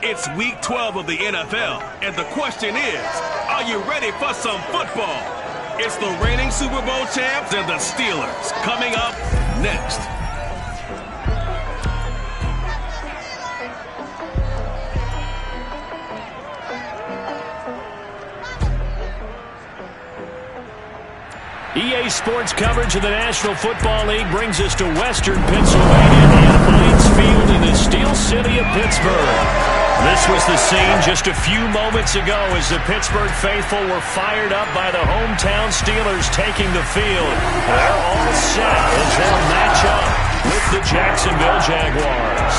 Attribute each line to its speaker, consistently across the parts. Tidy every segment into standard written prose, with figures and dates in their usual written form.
Speaker 1: It's week 12 of the NFL, and the question is, are you ready for some football? It's the reigning Super Bowl champs and the Steelers coming up next.
Speaker 2: EA Sports coverage of the National Football League brings us to Western Pennsylvania and Heinz Field in the Steel City of Pittsburgh. This was the scene just a few moments ago as the Pittsburgh faithful were fired up by the hometown Steelers taking the field. They're all set as they'll match up with the Jacksonville Jaguars.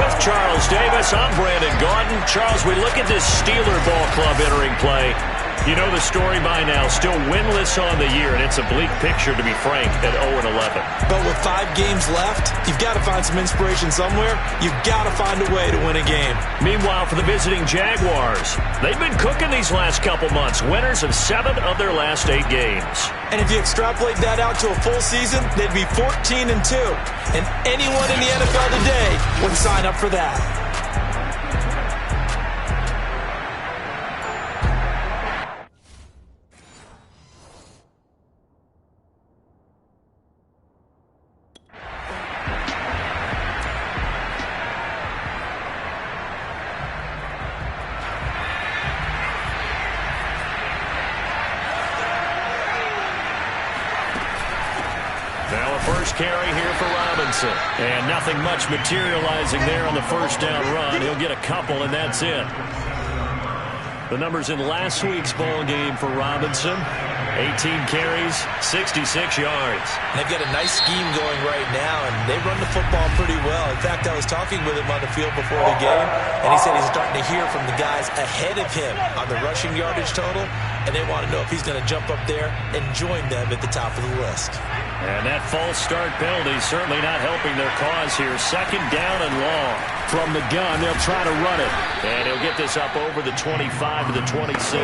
Speaker 2: With Charles Davis, I'm Brandon Gaudin. Charles, we look at this Steeler ball club entering play. You know the story by now, still winless on the year, and it's a bleak picture, to be frank, at 0-11.
Speaker 3: But with 5 games left, you've got to find some inspiration somewhere. You've got to find a way to win a game.
Speaker 2: Meanwhile, for the visiting Jaguars, they've been cooking these last couple months, winners of 7 of their last 8 games.
Speaker 3: And if you extrapolate that out to a full season, they'd be 14-2. And anyone in the NFL today would sign up for that.
Speaker 2: Carry here for Robinson. And nothing much materializing there on the first down run. He'll get a couple, and that's it. The numbers in last week's ball game for Robinson. 18 carries, 66 yards.
Speaker 3: They've got a nice scheme going right now, and they run the football pretty well. In fact, I was talking with him on the field before the game, and he said he's starting to hear from the guys ahead of him on the rushing yardage total, and they want to know if he's going to jump up there and join them at the top of the list.
Speaker 2: And that false start penalty certainly not helping their cause here. Second down and long. From the gun, they'll try to run it. And he'll get this up over the 25 to the 26.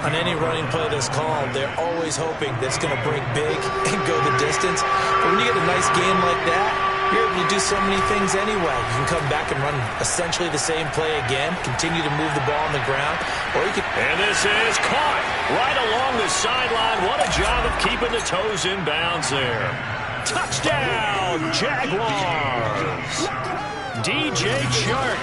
Speaker 3: On any running play that's called, they're always hoping that it's going to break big and go the distance. But when you get a nice game like that, you're able to do so many things anyway. You can come back and run essentially the same play again, continue to move the ball on the ground, or you can...
Speaker 2: And this is caught right along the sideline. What a job of keeping the toes in bounds there. Touchdown, Jaguars! DJ Chark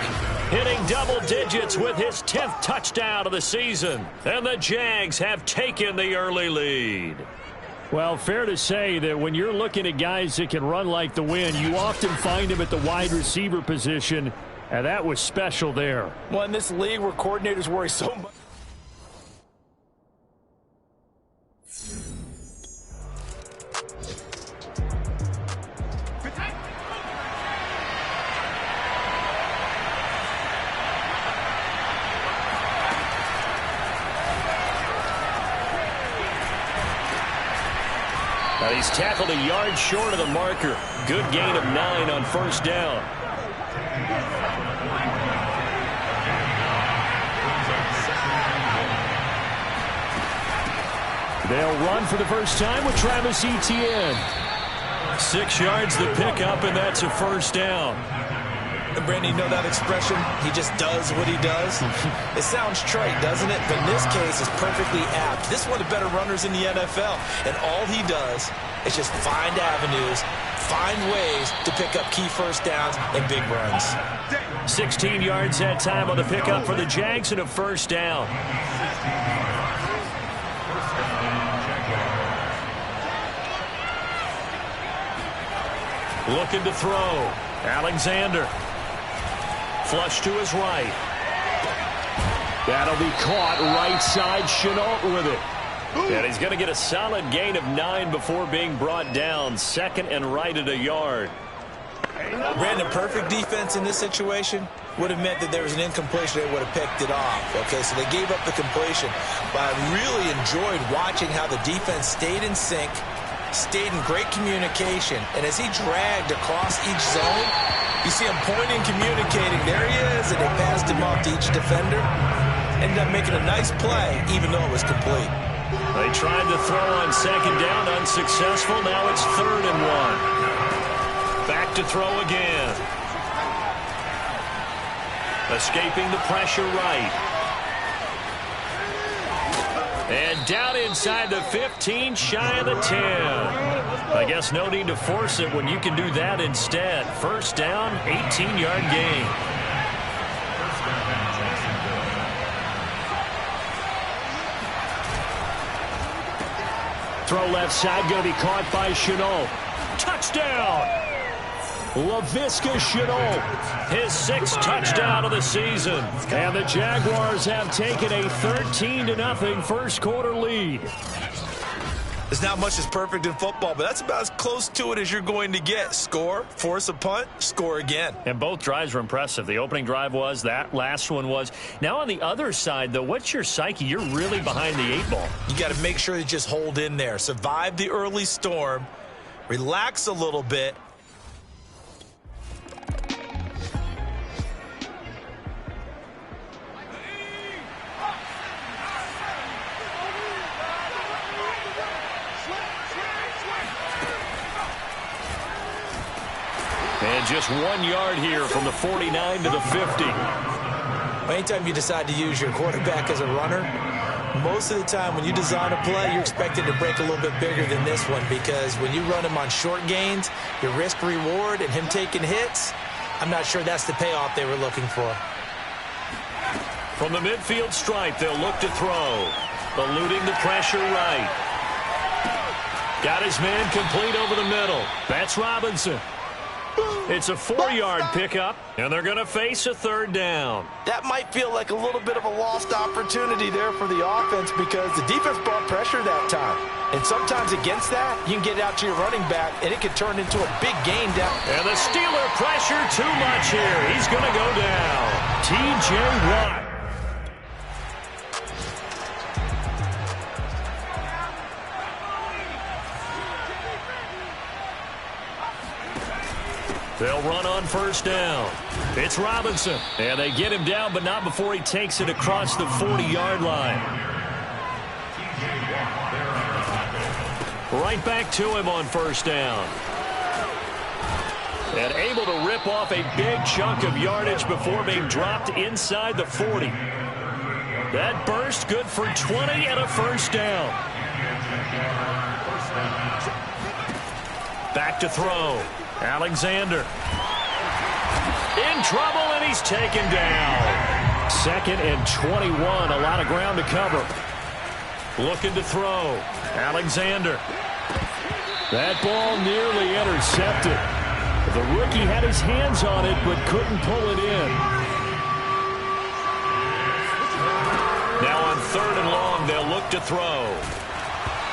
Speaker 2: hitting double digits with his 10th touchdown of the season. And the Jags have taken the early lead. Well, fair to say that when you're looking at guys that can run like the wind, you often find them at the wide receiver position, and that was special there.
Speaker 3: Well, in this league where coordinators worry so much.
Speaker 2: Now he's tackled a yard short of the marker. Good gain of 9 on first down. They'll run for the first time with Travis Etienne. 6 yards the pickup, and that's a first down.
Speaker 3: Brandon, you know that expression? He just does what he does. It sounds trite, doesn't it? But in this case, it's perfectly apt. This is one of the better runners in the NFL. And all he does is just find avenues, find ways to pick up key first downs and big runs.
Speaker 2: 16 yards that time on the pickup for the Jags and a first down. Looking to throw. Alexander. Flush to his right. That'll be caught right side. Chenault with it. And he's going to get a solid gain of 9 before being brought down. Second and right at a yard.
Speaker 3: Brandon, perfect defense in this situation would have meant that there was an incompletion. They would have picked it off. Okay, so they gave up the completion. But I really enjoyed watching how the defense stayed in sync, stayed in great communication. And as he dragged across each zone, you see him pointing, communicating. There he is, and they passed him off to each defender. Ended up making a nice play, even though it was complete.
Speaker 2: They tried to throw on second down, unsuccessful. Now it's 3rd and 1. Back to throw again. Escaping the pressure right. And down inside the 15, shy of the 10. I guess no need to force it when you can do that instead. First down, 18-yard gain. Throw left side, going to be caught by Chenault. Touchdown! Laviska Chenault, his 6th touchdown of the season. And the Jaguars have taken a 13-0 first quarter lead.
Speaker 3: There's not much that's perfect in football, but that's about as close to it as you're going to get. Score, force a punt, score again.
Speaker 2: And both drives were impressive. The opening drive was, that last one was. Now on the other side, though, what's your psyche? You're really behind the 8 ball.
Speaker 3: You got to make sure you just hold in there. Survive the early storm. Relax a little bit.
Speaker 2: And just 1 yard here from the 49 to the 50.
Speaker 3: Anytime you decide to use your quarterback as a runner, most of the time when you design a play, you're expected to break a little bit bigger than this one, because when you run him on short gains, your risk-reward and him taking hits, I'm not sure that's the payoff they were looking for.
Speaker 2: From the midfield stripe, they'll look to throw. Eluding the pressure right. Got his man complete over the middle. That's Robinson. It's a 4-yard pickup, and they're going to face a third down.
Speaker 3: That might feel like a little bit of a lost opportunity there for the offense because the defense brought pressure that time. And sometimes against that, you can get it out to your running back, and it can turn into a big gain down.
Speaker 2: And the Steeler pressure too much here. He's going to go down. T.J. Watt. They'll run on first down. It's Robinson. And they get him down, but not before he takes it across the 40-yard line. Right back to him on first down. And able to rip off a big chunk of yardage before being dropped inside the 40. That burst good for 20 and a first down. Back to throw. Alexander. In trouble, and he's taken down. 2nd and 21. A lot of ground to cover. Looking to throw. Alexander. That ball nearly intercepted. The rookie had his hands on it, but couldn't pull it in. Now on 3rd and long, they'll look to throw.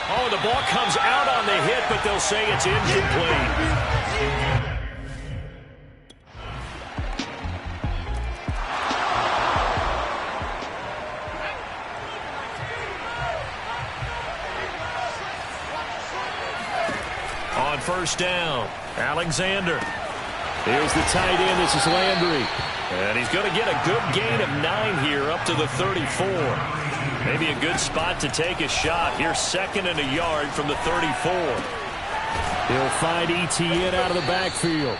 Speaker 2: Oh, the ball comes out on the hit, but they'll say it's incomplete. On first down, Alexander. Here's the tight end. This is Landry. And he's going to get a good gain of 9 here up to the 34. Maybe a good spot to take a shot. Here's 2nd and a yard from the 34. He'll find Etienne out of the backfield.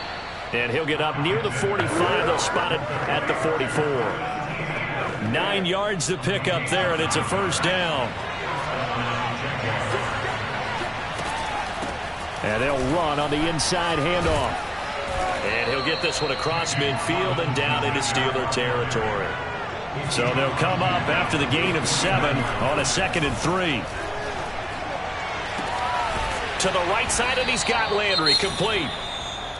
Speaker 2: And he'll get up near the 45. They'll spot it at the 44. 9 yards to pick up there, and it's a first down. And they'll run on the inside handoff. And he'll get this one across midfield and down into Steeler territory. So they'll come up after the gain of 7 on a 2nd and 3. To the right side, and he's got Landry complete.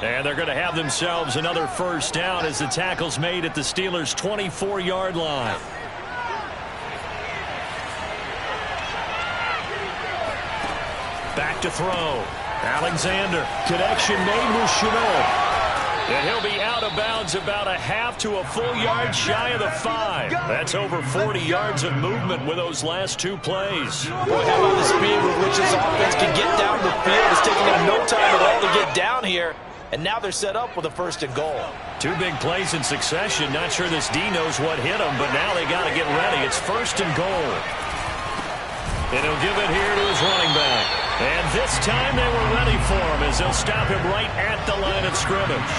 Speaker 2: And they're going to have themselves another first down as the tackle's made at the Steelers' 24-yard line. Back to throw. Alexander. Connection made with Chenault. And he'll be out of bounds about a half to a full yard shy of the 5. That's over 40 yards of movement with those last 2 plays.
Speaker 3: Boy, how about the speed with which this offense can get down the field. It's taking them no time at all to get down here. And now they're set up with a 1st and goal.
Speaker 2: 2 big plays in succession. Not sure this D knows what hit him, but now they got to get ready. It's 1st and goal. And he'll give it here to his running back. And this time they were ready for him as they'll stop him right at the line of scrimmage.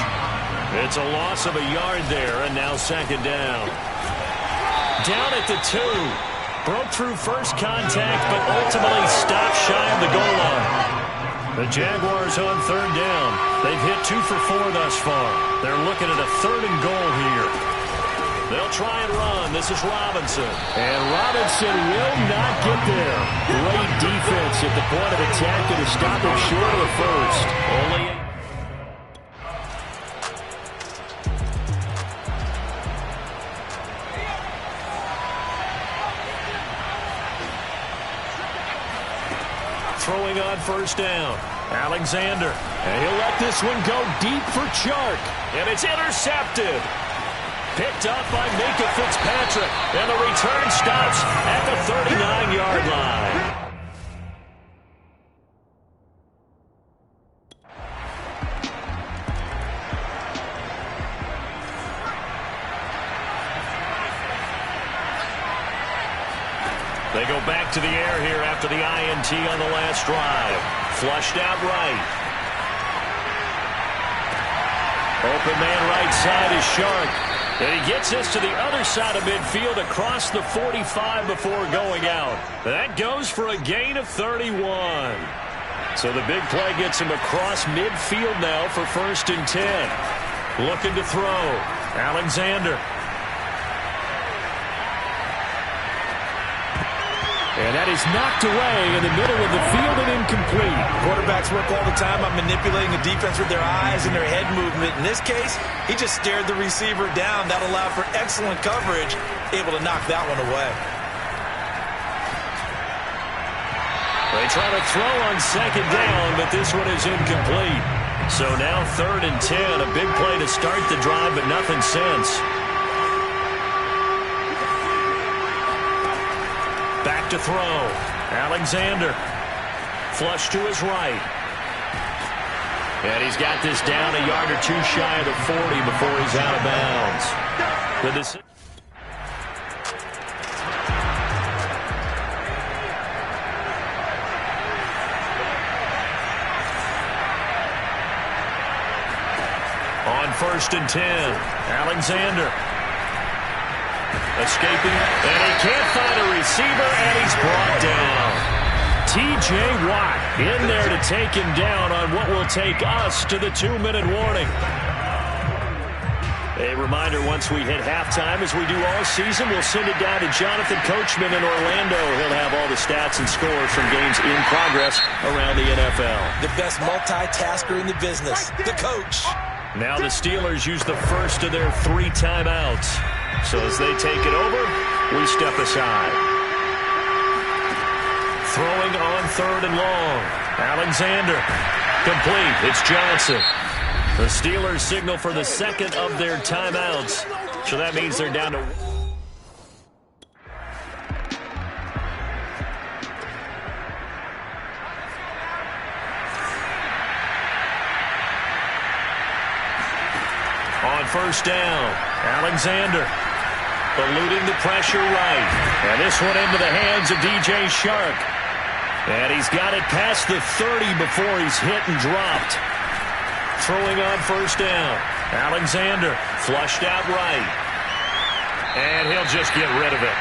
Speaker 2: It's a loss of a yard there, and now 2nd down. Down at the 2. Broke through first contact, but ultimately stopped shy of the goal line. The Jaguars on 3rd down. They've hit 2 for 4 thus far. They're looking at a 3rd and goal here. They'll try and run. This is Robinson. And Robinson will not get there. Great defense at the point of attack to stop him short of the 1st. Only throwing on 1st down. Alexander. And he'll let this one go deep for Chark. And it's intercepted. Picked up by Minka Fitzpatrick. And the return stops at the 39-yard line. They go back to the air here after the INT on the last drive. Flushed out right. Open man right side is Shark. And he gets this to the other side of midfield across the 45 before going out. That goes for a gain of 31. So the big play gets him across midfield now for 1st and 10. Looking to throw. Alexander. And that is knocked away in the middle of the field and incomplete.
Speaker 3: Quarterbacks work all the time on manipulating the defense with their eyes and their head movement. In this case, he just stared the receiver down. That allowed for excellent coverage, able to knock that one away.
Speaker 2: They try to throw on second down, but this one is incomplete. So now 3rd and 10, a big play to start the drive, but nothing since. Back to throw. Alexander. Flush to his right. And he's got this down a yard or two shy of the 40 before he's out of bounds. On 1st and 10, Alexander. Escaping, and he can't find a receiver, and he's brought down. T.J. Watt in there to take him down on what will take us to the 2-minute warning. A reminder, once we hit halftime, as we do all season, we'll send it down to Jonathan Coachman in Orlando. He'll have all the stats and scores from games in progress around the NFL.
Speaker 3: The best multitasker in the business, the coach.
Speaker 2: Now the Steelers use the first of their 3 timeouts. So as they take it over, we step aside. Throwing on 3rd and long. Alexander. Complete. It's Johnson. The Steelers signal for the 2nd of their timeouts. So that means they're down to... On 1st down, Alexander. Eluding the pressure right. And this one into the hands of DJ Shark. And he's got it past the 30 before he's hit and dropped. Throwing on 1st down. Alexander flushed out right. And he'll just get rid of it.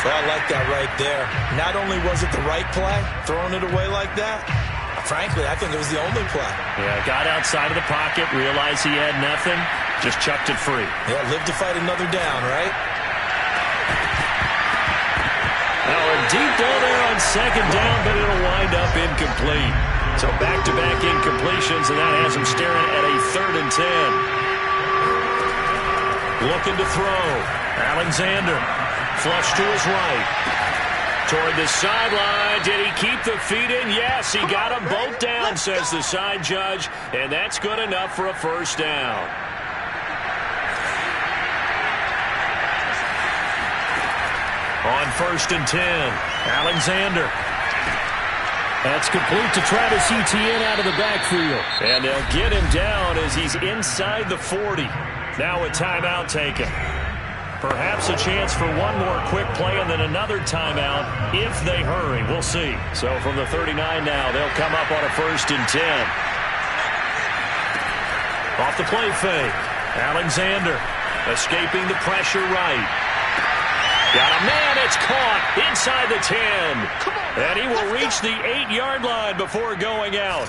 Speaker 3: Well, I like that right there. Not only was it the right play, throwing it away like that, frankly, I think it was the only play.
Speaker 2: Yeah, got outside of the pocket, realized he had nothing, just chucked it free.
Speaker 3: Yeah, live to fight another down, right?
Speaker 2: Now a deep ball there on 2nd down, but it'll wind up incomplete. So back-to-back incompletions, and that has him staring at a 3rd and 10. Looking to throw. Alexander. Flush to his right. Toward the sideline. Did he keep the feet in? Yes, he got them both down, says the side judge. And that's good enough for a 1st down. On 1st and 10, Alexander. That's complete to Travis Etienne out of the backfield. And they'll get him down as he's inside the 40. Now a timeout taken. Perhaps a chance for one more quick play and then another timeout if they hurry. We'll see. So from the 39 now, they'll come up on a 1st and 10. Off the play fake. Alexander escaping the pressure right. Got a man, it's caught inside the 10. And he will reach the 8-yard line before going out.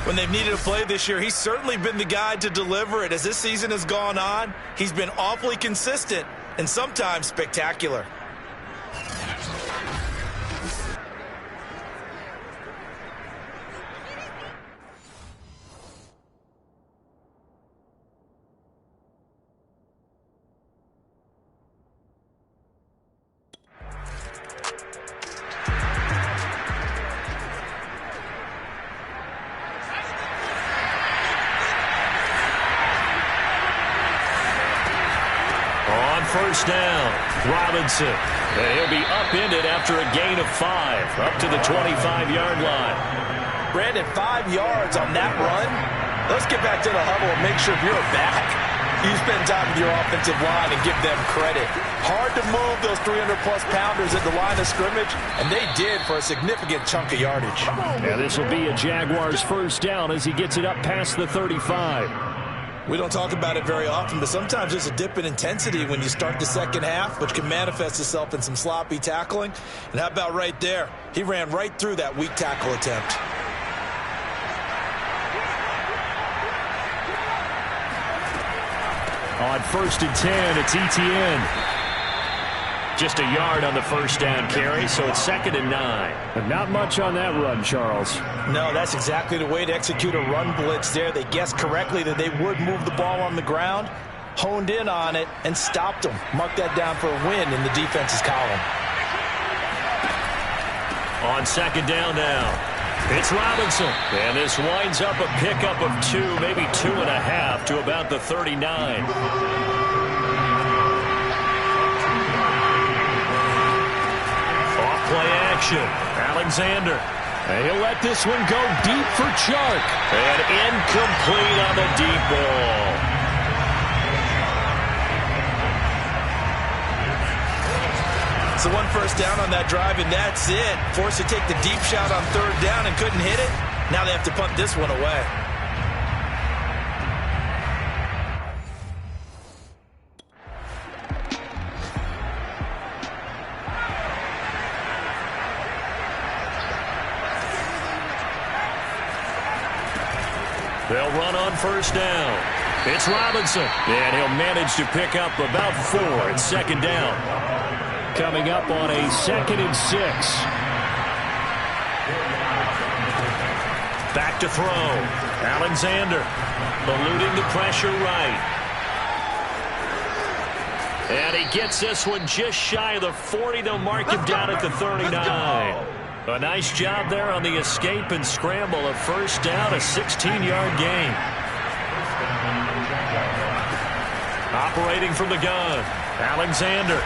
Speaker 3: When they've needed a play this year, he's certainly been the guy to deliver it. As this season has gone on, he's been awfully consistent and sometimes spectacular.
Speaker 2: First down, Robinson. And he'll be upended after a gain of 5, up to the 25-yard line.
Speaker 3: Brandon, 5 yards on that run. Let's get back to the huddle and make sure you're back. You spend time with your offensive line and give them credit. Hard to move those 300-plus pounders at the line of scrimmage, and they did for a significant chunk of yardage.
Speaker 2: Yeah, this will be a Jaguars first down as he gets it up past the 35.
Speaker 3: We don't talk about it very often, but sometimes there's a dip in intensity when you start the second half, which can manifest itself in some sloppy tackling. And how about right there? He ran right through that weak tackle attempt.
Speaker 2: On 1st and 10, it's Etienne. Just a yard on the first down carry, so it's 2nd and 9.
Speaker 4: But not much on that run, Charles.
Speaker 3: No, that's exactly the way to execute a run blitz there. They guessed correctly that they would move the ball on the ground, honed in on it, and stopped them. Mark that down for a win in the defense's column.
Speaker 2: On 2nd down now, it's Robinson. And this winds up a pickup of 2, maybe 2.5 to about the 39. Off-play action. Alexander. And he'll let this one go deep for Chark. And incomplete on the deep ball.
Speaker 3: So 1 first down on that drive, and that's it. Forced to take the deep shot on 3rd down and couldn't hit it. Now they have to punt this one away.
Speaker 2: They'll run on 1st down. It's Robinson, and he'll manage to pick up about 4 at 2nd down. Coming up on a 2nd and 6. Back to throw. Alexander eluding the pressure right. And he gets this one just shy of the 40. They'll mark him down at the 39. A nice job there on the escape and scramble. A 1st down, a 16-yard gain. Operating from the gun. Alexander.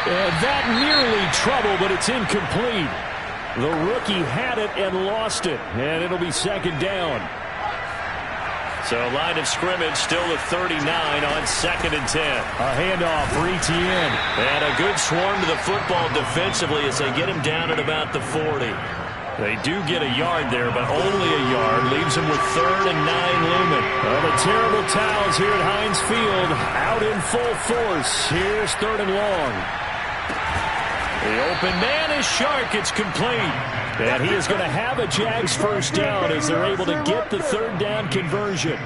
Speaker 4: And that nearly trouble, but it's incomplete. The rookie had it and lost it, and it'll be 2nd down.
Speaker 2: So line of scrimmage still at 39 on 2nd and 10.
Speaker 4: A handoff for Etienne.
Speaker 2: And a good swarm to the football defensively as they get him down at about the 40. They do get a yard there, but only a yard. Leaves them with 3rd and 9 looming.
Speaker 4: Well, the terrible towels here at Heinz Field out in full force. Here's 3rd and long.
Speaker 2: The open man is Chark. It's complete.
Speaker 4: And he is going to have a Jags 1st down as they're able to get the 3rd down conversion.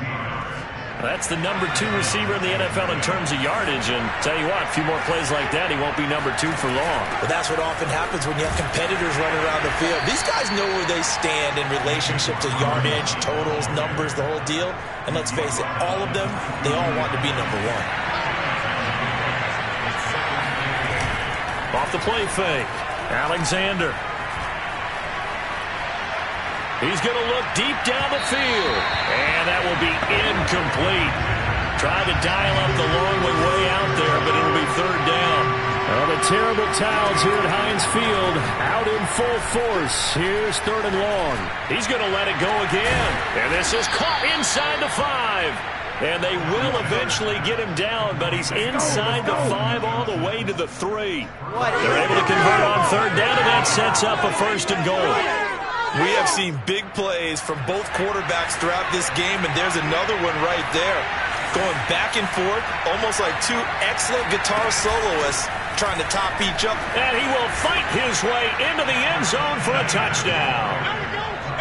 Speaker 2: That's the number 2 receiver in the NFL in terms of yardage. And tell you what, a few more plays like that, he won't be number 2 for long.
Speaker 3: But that's what often happens when you have competitors running around the field. These guys know where they stand in relationship to yardage, totals, numbers, the whole deal. And let's face it, all of them, they all want to be number 1.
Speaker 2: Off the play fake. Alexander. He's going to look deep down the field. And that will be incomplete. Tried to dial up the long way out there, but it'll be 3rd down.
Speaker 4: Well, the terrible towels here at Heinz Field out in full force. Here's 3rd and long.
Speaker 2: He's going to let it go again. And this is caught inside the 5. And they will eventually get him down, but he's inside the 5 all the way to the 3. They're able to convert on 3rd down, and that sets up a 1st and goal.
Speaker 3: We have seen big plays from both quarterbacks throughout this game, and there's another one right there. Going back and forth, almost like 2 excellent guitar soloists trying to top each other.
Speaker 2: And he will fight his way into the end zone for a touchdown.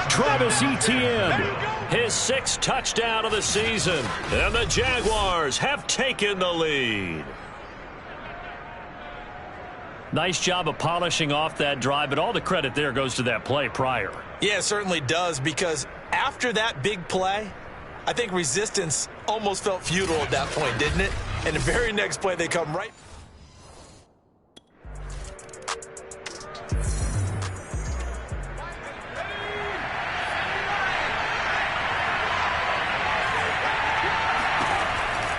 Speaker 4: Travis Etienne.
Speaker 2: His 6th touchdown of the season. And the Jaguars have taken the lead. Nice job of polishing off that drive, but all the credit there goes to that play prior.
Speaker 3: Yeah, it certainly does, because after that big play, I think resistance almost felt futile at that point, didn't it? And the very next play, they come right.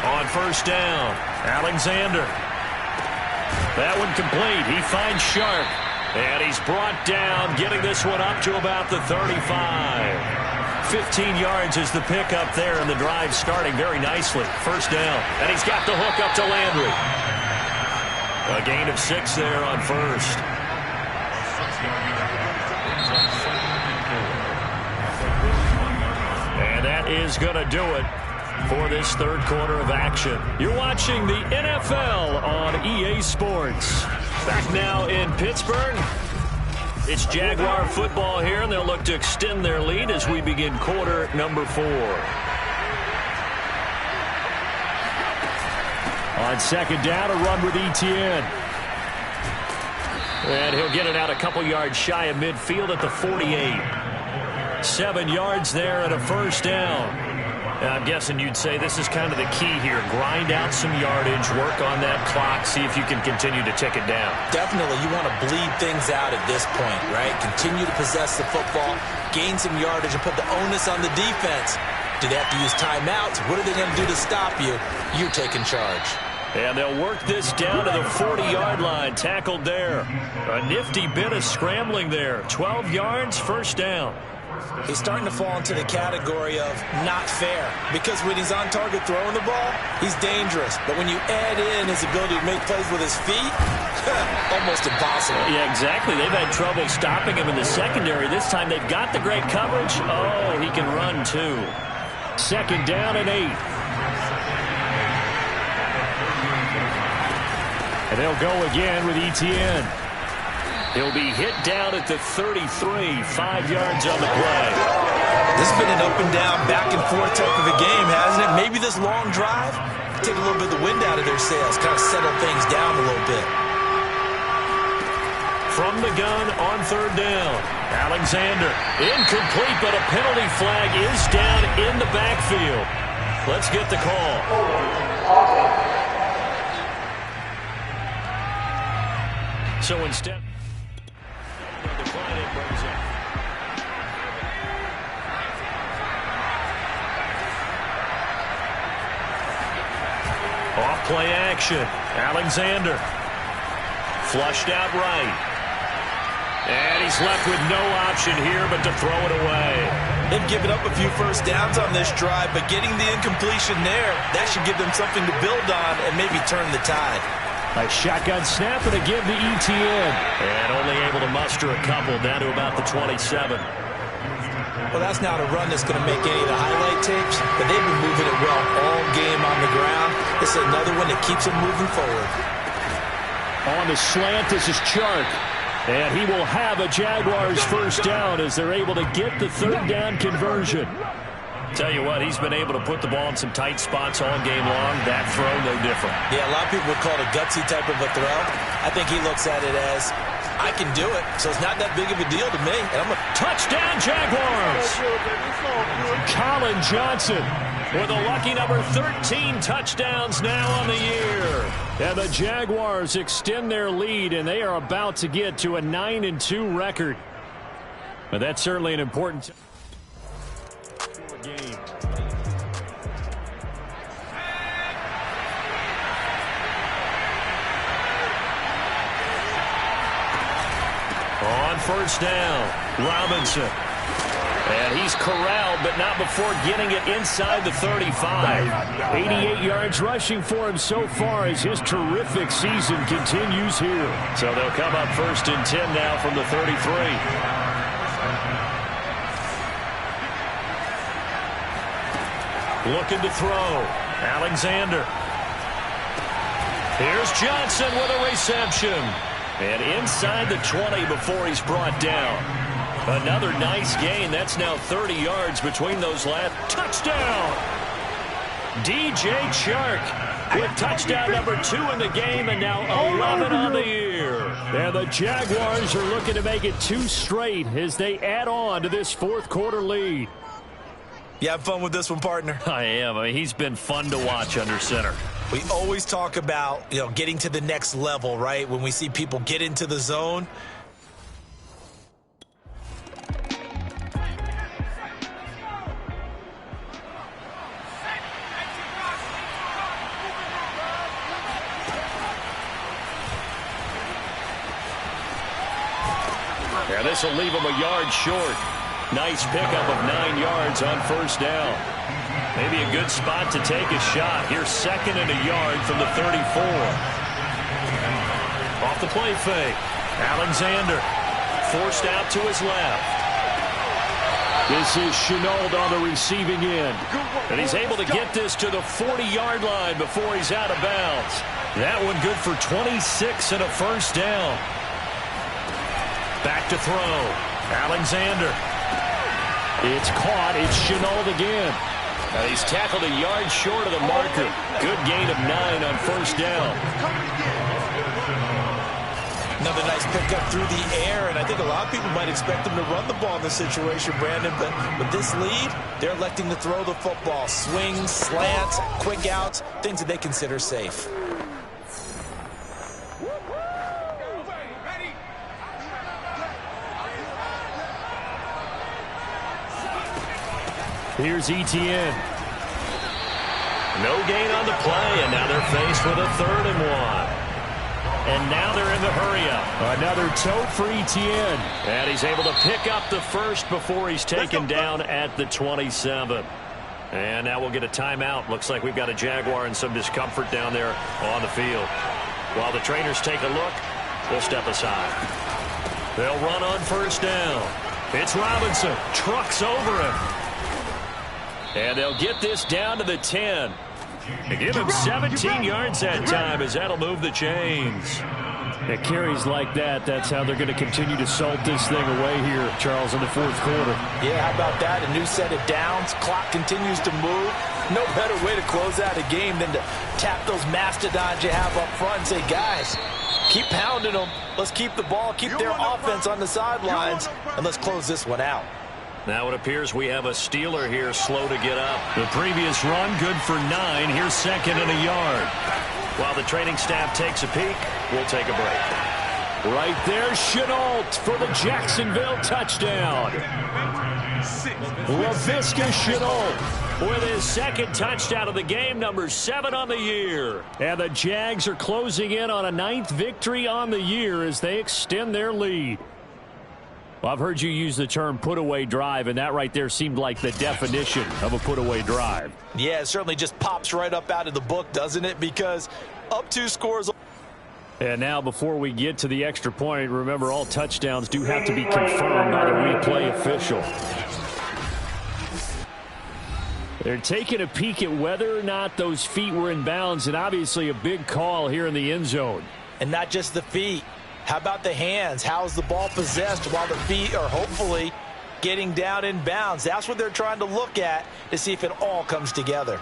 Speaker 2: On 1st down, Alexander. That one complete. He finds Chark. And he's brought down, getting this one up to about the 35. 15 yards is the pickup there, and the drive starting very nicely. 1st down. And he's got the hook up to Landry. A gain of 6 there on 1st. And that is going to do it for this 3rd quarter of action. You're watching the NFL on EA Sports. Back now in Pittsburgh. It's Jaguar football here, and they'll look to extend their lead as we begin quarter number 4.
Speaker 4: On second down, a run with Etienne.
Speaker 2: And he'll get it out a couple yards shy of midfield at the 48. 7 yards there and a first down. Now, I'm guessing you'd say this is kind of the key here. Grind out some yardage, work on that clock, see if you can continue to tick it down.
Speaker 3: Definitely, you want to bleed things out at this point, right? Continue to possess the football, gain some yardage, and put the onus on the defense. Do they have to use timeouts? What are they going to do to stop you? You're taking charge.
Speaker 2: And they'll work this down to the 40-yard line. Tackled there. A nifty bit of scrambling there. 12 yards, first down.
Speaker 3: He's starting to fall into the category of not fair, because when he's on target throwing the ball, he's dangerous. But when you add in his ability to make plays with his feet, almost impossible.
Speaker 2: Yeah, exactly. They've had trouble stopping him in the secondary. This time they've got the great coverage. Oh, he can run too.
Speaker 4: Second down and 8. And they'll go again with Etienne. He'll be hit down at the 33, 5 yards on the play.
Speaker 3: This has been an up and down, back and forth type of a game, hasn't it? Maybe this long drive take a little bit of the wind out of their sails, kind of settle things down a little bit.
Speaker 2: From the gun on third down, Alexander. Incomplete, but a penalty flag is down in the backfield. Let's get the call. So instead, the decline it brings up. Off play action. Alexander. Flushed out right. And he's left with no option here but to throw it away.
Speaker 3: They've given up a few first downs on this drive, but getting the incompletion there, that should give them something to build on and maybe turn the tide.
Speaker 4: A shotgun snap and a give to Etienne.
Speaker 2: And only able to muster a couple down to about the 27.
Speaker 3: Well, that's not a run that's going to make any of the highlight tapes, but they've been moving it well all game on the ground. This is another one that keeps them moving forward.
Speaker 4: On the slant, this is Chark. And he will have a Jaguars first down as they're able to get the third down conversion.
Speaker 2: Tell you what, he's been able to put the ball in some tight spots all game long. That throw, no different.
Speaker 3: Yeah, a lot of people would call it a gutsy type of a throw. I think he looks at it as, I can do it, so it's not that big of a deal to me. And I'm a
Speaker 2: touchdown, Jaguars!
Speaker 4: Colin Johnson
Speaker 2: with a lucky number 13 touchdowns now on the year.
Speaker 4: And the Jaguars extend their lead, and they are about to get to a 9-2 record. But that's certainly an important game.
Speaker 2: On first down, Robinson. And he's corralled, but not before getting it inside the 35.
Speaker 4: 88 yards rushing for him so far as his terrific season continues here.
Speaker 2: So they'll come up first and 10 now from the 33. Looking to throw. Alexander. Here's Johnson with a reception. And inside the 20 before he's brought down. Another nice gain. That's now 30 yards between those last. Touchdown! DJ Chark with touchdown number 2 in the game, and now 11 on the year.
Speaker 4: And the Jaguars are looking to make it 2 straight as they add on to this fourth quarter lead.
Speaker 3: You have fun with this one, partner?
Speaker 2: I am. I mean, he's been fun to watch under center.
Speaker 3: We always talk about, getting to the next level, right? When we see people get into the zone.
Speaker 2: Yeah, this will leave him a yard short. Nice pickup of 9 yards on first down. Maybe a good spot to take a shot. Here's second and a yard from the 34. Off the play fake. Alexander forced out to his left.
Speaker 4: This is Chenault on the receiving end.
Speaker 2: And he's able to get this to the 40-yard line before he's out of bounds. That one good for 26 and a first down. Back to throw. Alexander.
Speaker 4: It's caught. It's Chenault again.
Speaker 2: And he's tackled a yard short of the marker. Good gain of 9 on first down.
Speaker 3: Another nice pickup through the air, and I think a lot of people might expect them to run the ball in this situation, Brandon, but with this lead, they're electing to throw the football. Swings, slants, quick outs, things that they consider safe.
Speaker 4: Here's Etienne.
Speaker 2: No gain on the play, and now they're faced with a 3rd and 1. And now they're in the hurry-up.
Speaker 4: Another tote for Etienne.
Speaker 2: And he's able to pick up the first before he's taken down at the 27. And now we'll get a timeout. Looks like we've got a Jaguar and some discomfort down there on the field. While the trainers take a look, we'll step aside. They'll run on first down. It's Robinson. Trucks over him. And they'll get this down to the 10. They give him 17 yards that time, as that'll move the chains.
Speaker 4: At carries like that, that's how they're going to continue to salt this thing away here, Charles, in the 4th quarter.
Speaker 3: Yeah, how about that? A new set of downs. Clock continues to move. No better way to close out a game than to tap those mastodons you have up front and say, guys, keep pounding them. Let's keep the ball, keep their offense on the sidelines, and let's close this one out.
Speaker 2: Now it appears we have a Steeler here slow to get up.
Speaker 4: The previous run good for 9. Here's 2nd and a yard.
Speaker 2: While the training staff takes a peek, we'll take a break.
Speaker 4: Right there, Chenault for the Jacksonville touchdown. LaVisca Chenault with his 2nd touchdown of the game, number 7 on the year. And the Jags are closing in on a 9th victory on the year as they extend their lead. Well, I've heard you use the term put-away drive, and that right there seemed like the definition of a put-away drive.
Speaker 3: Yeah, it certainly just pops right up out of the book, doesn't it? Because up 2 scores.
Speaker 4: And now, before we get to the extra point, remember all touchdowns do have to be confirmed by the replay official. They're taking a peek at whether or not those feet were in bounds, and obviously a big call here in the end zone.
Speaker 3: And not just the feet. How about the hands? How's the ball possessed while the feet are hopefully getting down in bounds? That's what they're trying to look at to see if it all comes together.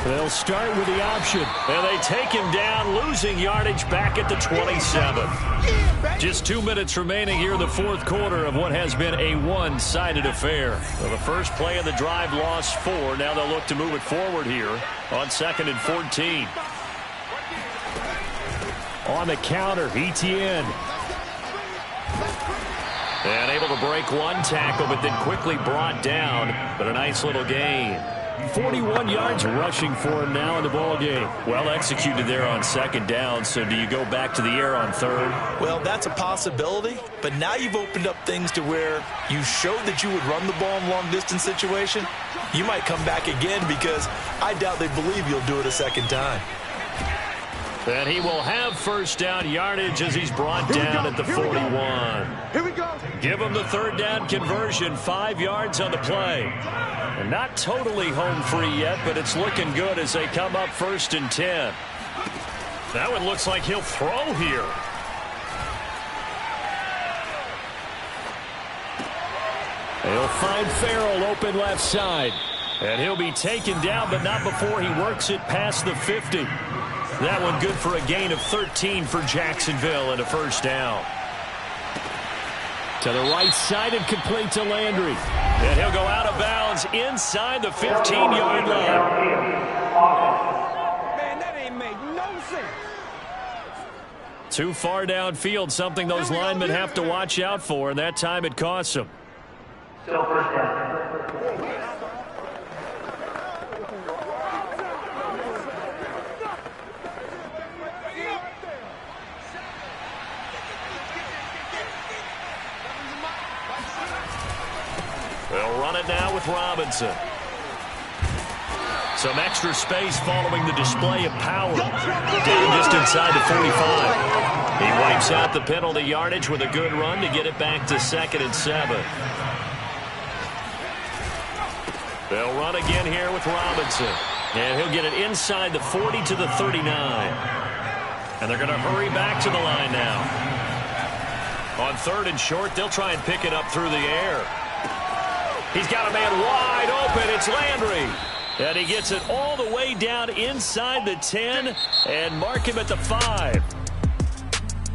Speaker 4: They'll start with the option.
Speaker 2: And they take him down, losing yardage back at the 27.
Speaker 4: Just 2 minutes remaining here in the 4th quarter of what has been a one-sided affair.
Speaker 2: Well, the first play of the drive lost 4. Now they'll look to move it forward here on 2nd and 14.
Speaker 4: On the counter, Etienne.
Speaker 2: And able to break one tackle, but then quickly brought down. But a nice little gain.
Speaker 4: 41 yards rushing for him now in the ball game.
Speaker 2: Well executed there on 2nd down. So do you go back to the air on 3rd?
Speaker 3: Well, that's a possibility. But now you've opened up things to where you showed that you would run the ball in long-distance situation. You might come back again because I doubt they believe you'll do it a 2nd time.
Speaker 2: And he will have first down yardage as he's brought down at the 41.
Speaker 5: Here we go.
Speaker 2: Give him the 3rd down conversion, 5 yards on the play. And not totally home free yet, but it's looking good as they come up 1st and 10. That one looks like he'll throw here.
Speaker 4: They'll find Farrell open left side.
Speaker 2: And he'll be taken down, but not before he works it past the 50. That one good for a gain of 13 for Jacksonville and a 1st down.
Speaker 4: To the right side and complete to Landry.
Speaker 2: And he'll go out of bounds inside the 15-yard line.
Speaker 5: Man, that ain't make no sense.
Speaker 4: Too far downfield, something those linemen have to watch out for, and that time it costs them.
Speaker 6: Still 1st down.
Speaker 2: They'll run it now with Robinson.
Speaker 4: Some extra space following the display of power. Down just inside the 45. He wipes out the penalty yardage with a good run to get it back to 2nd and 7. They'll run again here with Robinson. And he'll get it inside the 40 to the 39. And they're going to hurry back to the line now. On 3rd and short, they'll try and pick it up through the air. He's got a man wide open. It's Landry. And he gets it all the way down inside the 10 and mark him at the 5.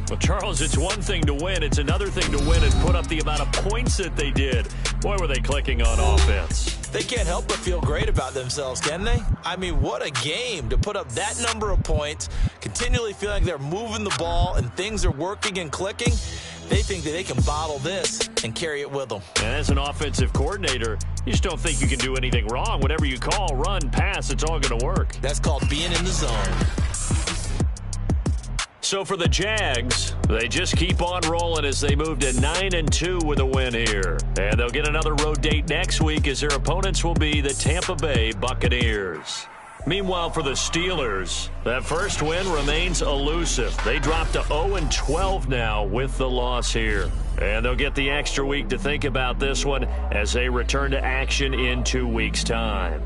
Speaker 4: Well, Charles, it's one thing to win. It's another thing to win and put up the amount of points that they did. Boy, were they clicking on offense.
Speaker 3: They can't help but feel great about themselves, can they? I mean, what a game to put up that number of points, continually feeling like they're moving the ball and things are working and clicking. They think that they can bottle this and carry it with them.
Speaker 4: And as an offensive coordinator, you just don't think you can do anything wrong. Whatever you call, run, pass, it's all going to work.
Speaker 3: That's called being in the zone.
Speaker 4: So for the Jags, they just keep on rolling as they move to 9-2 with a win here. And they'll get another road date next week as their opponents will be the Tampa Bay Buccaneers. Meanwhile, for the Steelers, that first win remains elusive. They drop to 0-12 now with the loss here. And they'll get the extra week to think about this one as they return to action in 2 weeks' time.